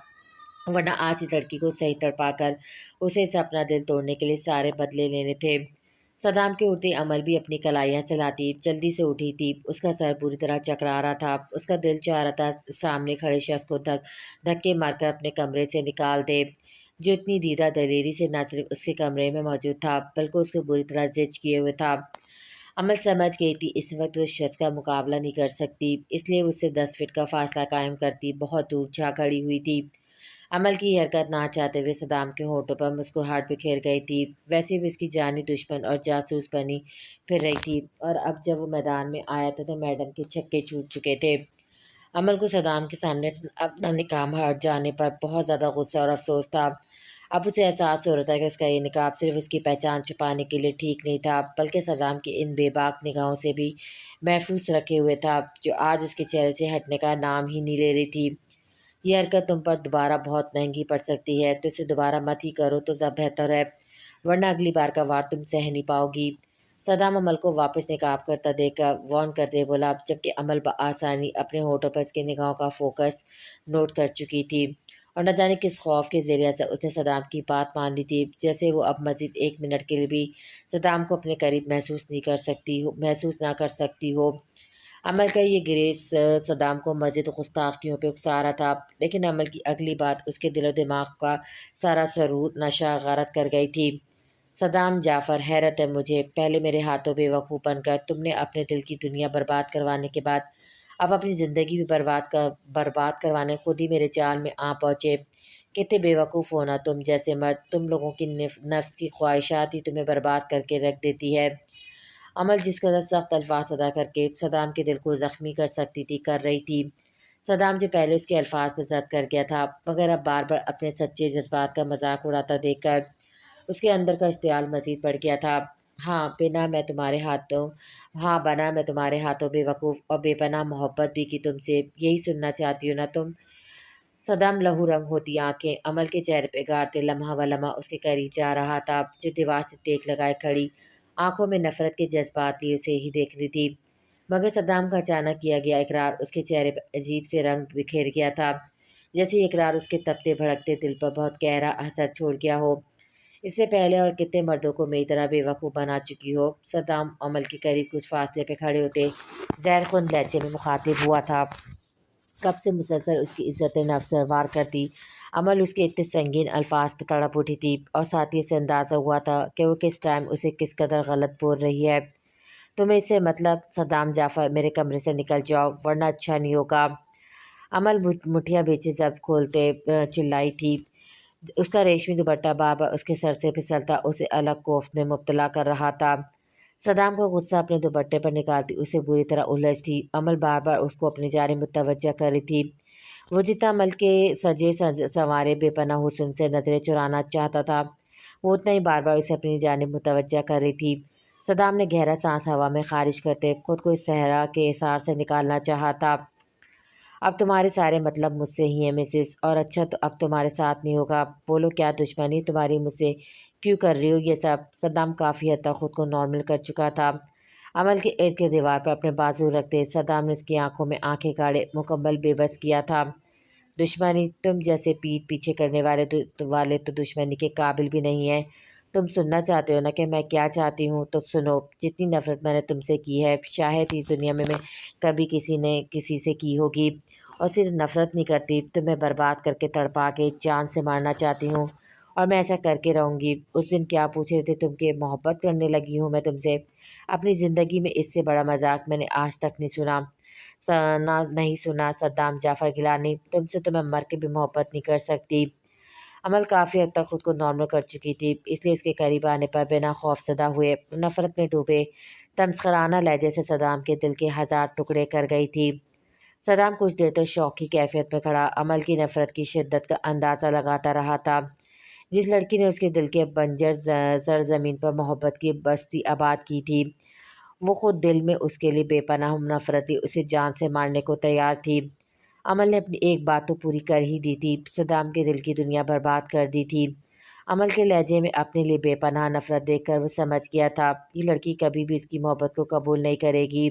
ورنہ آج اس لڑکی کو صحیح تڑپا کر اسے اپنا دل توڑنے کے لیے سارے بدلے لینے تھے۔ صدام کے اٹھتے عمل بھی اپنی کلائیاں سلاتی جلدی سے اٹھی تھی، اس کا سر پوری طرح چکرا رہا تھا، اس کا دل چاہ رہا تھا سامنے کھڑے شخص کو دھکے مار کر اپنے کمرے سے نکال دے، جو اتنی دیدہ دلیری سے نہ صرف اس کے کمرے میں موجود تھا بلکہ اس کو بری طرح زچ کیے ہوئے تھا۔ عمل سمجھ گئی تھی اس وقت وہ اس شخص کا مقابلہ نہیں کر سکتی، اس لیے وہ اس سے 10 فٹ کا فاصلہ قائم کرتی بہت دور جا کھڑی ہوئی تھی۔ عمل کی یہ حرکت نہ چاہتے ہوئے صدام کے ہونٹوں پر مسکراہٹ بکھیر گئی تھی، ویسے بھی اس کی جانی دشمن اور جاسوس بنی پھر رہی تھی، اور اب جب وہ میدان میں آیا تھا تو میڈم کے چھکے چھوٹ چکے تھے۔ عمل کو صدام کے سامنے اپنا نکاب ہٹ جانے پر بہت زیادہ غصہ اور افسوس تھا۔ اب اسے احساس ہو رہا تھا کہ اس کا یہ نقاب صرف اس کی پہچان چھپانے کے لیے ٹھیک نہیں تھا، بلکہ صدام کی ان بے باک نگاہوں سے بھی محفوظ رکھے ہوئے تھا، جو آج اس کے چہرے سے ہٹنے کا نام ہی نہیں لے رہی تھی۔ یہ حرکت تم پر دوبارہ بہت مہنگی پڑ سکتی ہے، تو اسے دوبارہ مت ہی کرو تو زیادہ بہتر ہے، ورنہ اگلی بار کا وار تم سہ نہیں پاؤ گی۔ صدام عمل کو واپس نقاب کرتا دیکھ کر وارن کرتے بولا، جبکہ عمل بآسانی اپنے ہونٹوں پر اس کی نگاہوں کا فوکس نوٹ کر چکی تھی، اور نہ جانے کس خوف کے ذریعے سے اس نے صدام کی بات مان لی تھی، جیسے وہ اب مزید 1 منٹ کے لیے بھی صدام کو اپنے قریب محسوس نہ کر سکتی ہو۔ عمل کا یہ گریز صدام کو مزید گستاخیوں پہ اکسا رہا تھا، لیکن عمل کی اگلی بات اس کے دل و دماغ کا سارا سرور نشہ غارت کر گئی تھی۔ صدام جعفر، حیرت ہے مجھے، پہلے میرے ہاتھوں بے وقوف بن کر تم نے اپنے دل کی دنیا برباد کروانے کے بعد اب اپنی زندگی بھی برباد کروانے خود ہی میرے جال میں آ پہنچے۔ کتنے بے وقوف ہونا تم جیسے مرد، تم لوگوں کی نفس کی خواہشات ہی تمہیں برباد کر کے رکھ دیتی ہے۔ عمل جس قدر سخت الفاظ ادا کر کے صدام کے دل کو زخمی کر سکتی تھی کر رہی تھی۔ صدام جو پہلے اس کے الفاظ پہ ضد کر گیا تھا، مگر اب بار بار اپنے سچے جذبات کا مذاق اڑاتا دیکھ کر اس کے اندر کا اشتعال مزید بڑھ گیا تھا۔ بنا میں تمہارے ہاتھوں بے وقوف اور بے پناہ محبت بھی کی تم سے، یہی سننا چاہتی ہو نا تم؟ صدام لہو رنگ ہوتی آنکھیں عمل کے چہرے پہ گاڑتے لمحہ و لمحہ اس کے قریب جا رہا تھا، جو دیوار سے ٹیک لگائے کھڑی آنکھوں میں نفرت کے جذبات لیے اسے ہی دیکھ رہی تھی۔ مگر صدام کا اچانک کیا گیا اقرار اس کے چہرے پر عجیب سے رنگ بکھیر گیا تھا، جیسے یہ اقرار اس کے تپتے بھڑکتے دل پر بہت گہرا اثر چھوڑ گیا ہو۔ اس سے پہلے اور کتنے مردوں کو میری طرح بے وقوف بنا چکی ہو۔ صدام عمل کے قریب کچھ فاصلے پہ کھڑے ہوتے زہر خون لہجے میں مخاطب ہوا تھا، کب سے مسلسل اس کی عزت نفس وار کرتی عمل اس کے اتنے سنگین الفاظ پہ تڑپ اٹھی تھی، اور ساتھ ہی اسے اندازہ ہوا تھا کہ وہ کس ٹائم اسے کس قدر غلط بول رہی ہے۔ تمہیں اس سے مطلب؟ صدام جعفر، میرے کمرے سے نکل جاؤ ورنہ اچھا نہیں ہوگا۔ عمل مٹھیاں بیچے زب کھولتے چلائی تھی، اس کا ریشمی دوپٹہ بار بار اس کے سر سے پھسلتا اسے الگ کوفت میں مبتلا کر رہا تھا۔ صدام کو غصہ اپنے دوپٹے پر نکالتی اسے بری طرح الجھ تھی، عمل بار بار اس کو اپنی جانب متوجہ کر رہی تھی۔ وہ جتنا عمل کے سجے سنوارے بے پناہ حسن سے نظریں چرانا چاہتا تھا، وہ اتنا ہی بار بار اسے اپنی جانب متوجہ کر رہی تھی۔ صدام نے گہرا سانس ہوا میں خارج کرتے خود کو اس صحرا کے احسار سے نکالنا چاہا تھا۔ اب تمہارے سارے مطلب مجھ سے ہی ہیں مسز، اور اچھا تو اب تمہارے ساتھ نہیں ہوگا۔ بولو کیا دشمنی تمہاری مجھ سے کیوں کر رہی ہو یہ سب؟ صدام کافی حد تک خود کو نارمل کر چکا تھا۔ عمل کے ارد گرد دیوار پر اپنے بازو رکھتے صدام نے اس کی آنکھوں میں آنکھیں گاڑے مکمل بے بس کیا تھا۔ دشمنی؟ تم جیسے پیٹ پیچھے کرنے والے تو دشمنی کے قابل بھی نہیں ہیں۔ تم سننا چاہتے ہو نا کہ میں کیا چاہتی ہوں؟ تو سنو، جتنی نفرت میں نے تم سے کی ہے شاید اس دنیا میں کبھی کسی نے کسی سے کی ہوگی، اور صرف نفرت نہیں کرتی، تمہیں برباد کر کے تڑپا کے جان سے مارنا چاہتی ہوں، اور میں ایسا کر کے رہوں گی۔ اس دن کیا پوچھ رہے تھے تم کہ محبت کرنے لگی ہوں میں تم سے؟ اپنی زندگی میں اس سے بڑا مذاق میں نے آج تک نہیں سنا صدام جعفر گیلانی، تم سے تو میں مر کے بھی محبت نہیں کر سکتی۔ عمل کافی حد تک خود کو نارمل کر چکی تھی، اس لیے اس کے قریب آنے پر بنا خوف زدہ ہوئے نفرت میں ڈوبے تمسخرانہ لہجے سے صدام کے دل کے 1000 ٹکڑے کر گئی تھی۔ صدام کچھ دیر تک شوق کی کیفیت میں کھڑا عمل کی نفرت کی شدت کا اندازہ لگاتا رہا تھا۔ جس لڑکی نے اس کے دل کے بنجر سرزمین پر محبت کی بستی آباد کی تھی، وہ خود دل میں اس کے لیے بے پناہ نفرتی اسے جان سے مارنے کو تیار تھی۔ عمل نے اپنی ایک بات تو پوری کر ہی دی تھی، صدام کے دل کی دنیا برباد کر دی تھی۔ عمل کے لہجے میں اپنے لیے بے پناہ نفرت دیکھ کر وہ سمجھ گیا تھا یہ لڑکی کبھی بھی اس کی محبت کو قبول نہیں کرے گی۔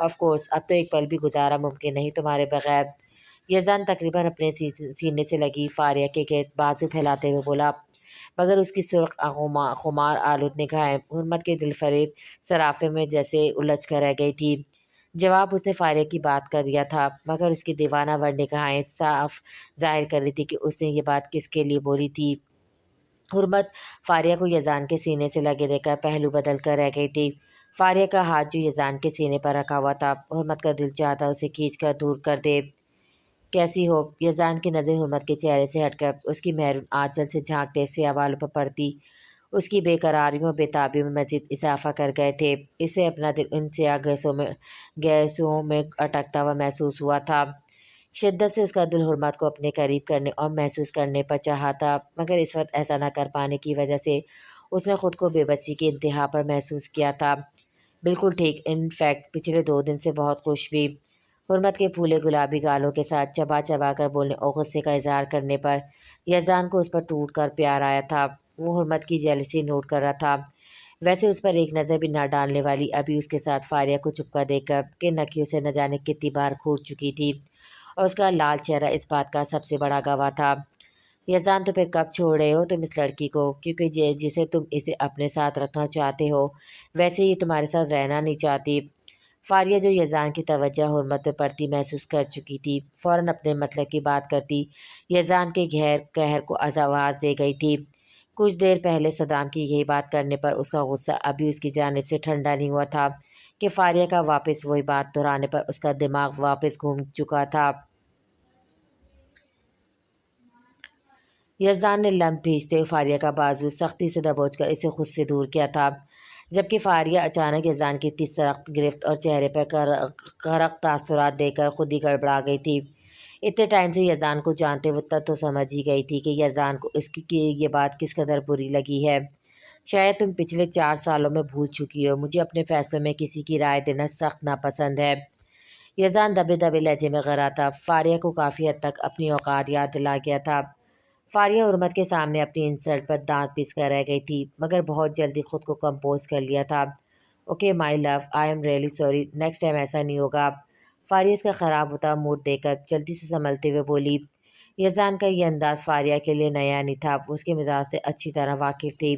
آف کورس اب تو ایک پل بھی گزارا ممکن نہیں تمہارے بغیر۔ یزدان تقریباً اپنے سینے سے لگی فاریہ کے گرد بازو پھیلاتے ہوئے بولا، مگر اس کی سرخ خمار آلود نگاہیں حرمت کے دل فریب صرافے میں جیسے الجھ کر رہ گئی تھی۔ جواب اس نے فاریہ کی بات کا دیا تھا، مگر اس کی دیوانہ ور نگاہیں صاف ظاہر کر رہی تھی کہ اس نے یہ بات کس کے لیے بولی تھی۔ حرمت فاریہ کو یزدان کے سینے سے لگے دیکھ کر پہلو بدل کر رہ گئی تھی۔ فاریہ کا ہاتھ جو یزدان کے سینے پر رکھا ہوا تھا، حرمت کا دل چاہتا اسے کھینچ کر دور کر دے۔ کیسی ہو؟ یزدان کی نظر حرمت کے چہرے سے ہٹ کر اس کی مہرون آنچل سے جھانکتے سیاہ بالوں پر پڑتی اس کی بے قراریوں اور بے تابیوں میں مزید اضافہ کر گئے تھے۔ اسے اپنا دل ان سیاہ گیسوں میں اٹکتا ہوا محسوس ہوا تھا۔ شدت سے اس کا دل حرمت کو اپنے قریب کرنے اور محسوس کرنے پر چاہا تھا، مگر اس وقت ایسا نہ کر پانے کی وجہ سے اس نے خود کو بے بسی کی انتہا پر محسوس کیا تھا۔ بالکل ٹھیک، ان فیکٹ پچھلے 2 دن سے بہت خوش بھی۔ حرمت کے پھولے گلابی گالوں کے ساتھ چبا چبا کر بولنے اور غصے کا اظہار کرنے پر یزدان کو اس پر ٹوٹ کر پیار آیا تھا۔ وہ حرمت کی جیلسی نوٹ کر رہا تھا، ویسے اس پر ایک نظر بھی نہ ڈالنے والی ابھی اس کے ساتھ فاریہ کو چپکا دے کر کہ نکیوں سے نہ جانے کتنی بار کھوٹ چکی تھی، اور اس کا لال چہرہ اس بات کا سب سے بڑا گواہ تھا۔ یزدان، تو پھر کب چھوڑ رہے ہو تم اس لڑکی کو؟ کیونکہ جسے تم اسے اپنے ساتھ رکھنا چاہتے ہو ویسے یہ تمہارے ساتھ رہنا نہیں چاہتی۔ فاریہ جو یزدان کی توجہ حرمت پہ پڑتی محسوس کر چکی تھی، فوراً اپنے مطلب کی بات کرتی یزدان کے قہر کو آواز دے گئی تھی۔ کچھ دیر پہلے صدام کی یہی بات کرنے پر اس کا غصہ ابھی اس کی جانب سے ٹھنڈا نہیں ہوا تھا کہ فاریہ کا واپس وہی بات دہرانے پر اس کا دماغ واپس گھوم چکا تھا۔ یزدان نے لمب بھیجتے ہوئے فاریہ کا بازو سختی سے دبوچ کر اسے خود سے دور کیا تھا، جبکہ فاریہ اچانک یزدان کی اتنی سخت گرفت اور چہرے پر غرق تاثرات دے کر خود ہی گڑبڑا گئی تھی۔ اتنے ٹائم سے یزدان کو جانتے وہ تب تو سمجھ ہی گئی تھی کہ یزدان کو اس کی یہ بات کس قدر بری لگی ہے۔ شاید تم پچھلے 4 سالوں میں بھول چکی ہو، مجھے اپنے فیصلوں میں کسی کی رائے دینا سخت ناپسند ہے۔ یزدان دبے دبے لہجے میں غرا تھا۔ فاریہ کو کافی حد تک اپنی اوقات یاد دلا گیا تھا۔ فاریہ حرمت کے سامنے اپنی انسلٹ پر دانت پیس کر رہ گئی تھی، مگر بہت جلدی خود کو کمپوز کر لیا تھا۔ Okay my love, I am really sorry, next time ایسا نہیں ہوگا۔ فاریہ اس کا خراب ہوتا موڈ دیکھ کر جلدی سے سنبھلتے ہوئے بولی۔ یزدان کا یہ انداز فاریہ کے لیے نیا نہیں تھا، وہ اس کے مزاج سے اچھی طرح واقف تھی،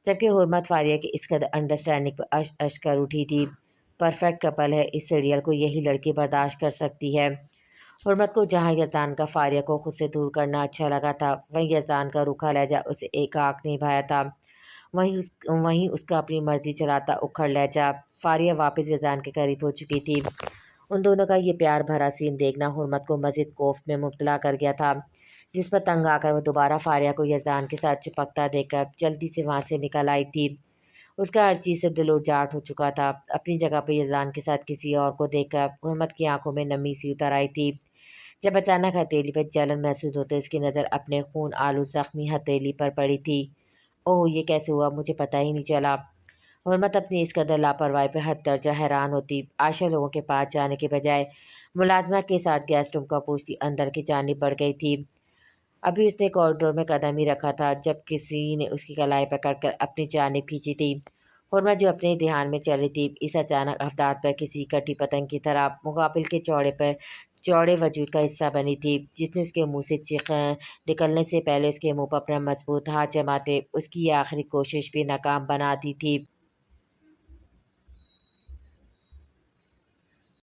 جبکہ حرمت فاریہ کی اس قدر انڈرسٹینڈنگ پر اش کر اٹھی تھی۔ پرفیکٹ کپل ہے، اس سیریل کو یہی لڑکی برداشت کر سکتی ہے۔ حرمت کو جہاں یزدان کا فاریہ کو خود سے دور کرنا اچھا لگا تھا، وہیں یزدان کا روکھا لہجہ اسے ایک آنکھ نہیں بھایا تھا، وہیں اس کا اپنی مرضی چلاتا اکھڑ لہجہ۔ فاریہ واپس یزدان کے قریب ہو چکی تھی۔ ان دونوں کا یہ پیار بھرا سین دیکھنا حرمت کو مزید کوفت میں مبتلا کر گیا تھا، جس پر تنگ آ کر وہ دوبارہ فاریہ کو یزدان کے ساتھ چپکتا دیکھ کر جلدی سے وہاں سے نکل آئی تھی۔ اس کا ہر چیز سے دل اجاٹ ہو چکا تھا۔ اپنی جگہ پہ یزدان کے ساتھ کسی اور کو دیکھ کر حرمت کی آنکھوں میں نمی سی اتر آئی تھی۔ جب اچانک ہتھیلی پر جلن محسوس ہوتے اس کی نظر اپنے خون آلود زخمی ہتھیلی پر پڑی تھی۔ اوہ، یہ کیسے ہوا؟ مجھے پتہ ہی نہیں چلا۔ حرمت اپنی اس قدر لاپرواہی پہ حد درجہ حیران ہوتی۔ عائشہ لوگوں کے پاس جانے کے بجائے ملازمہ کے ساتھ گیسٹ روم کا پوچھتی اندر کی جانب بڑھ گئی تھی۔ ابھی اس نے کوریڈور میں قدم ہی رکھا تھا جب کسی نے اس کی کلائی پکڑ کر اپنی جانب کھینچی تھی۔ حرمت جو اپنے دھیان میں چلی تھی، اس اچانک افداد پر کسی کٹی پتنگ کی طرح مقابل کے چوڑے وجود کا حصہ بنی تھی، جس نے اس کے منہ سے نکلنے سے پہلے اس کے منہ پر اپنا مضبوط ہاتھ جماتے اس کی یہ آخری کوشش بھی ناکام بنا دی تھی۔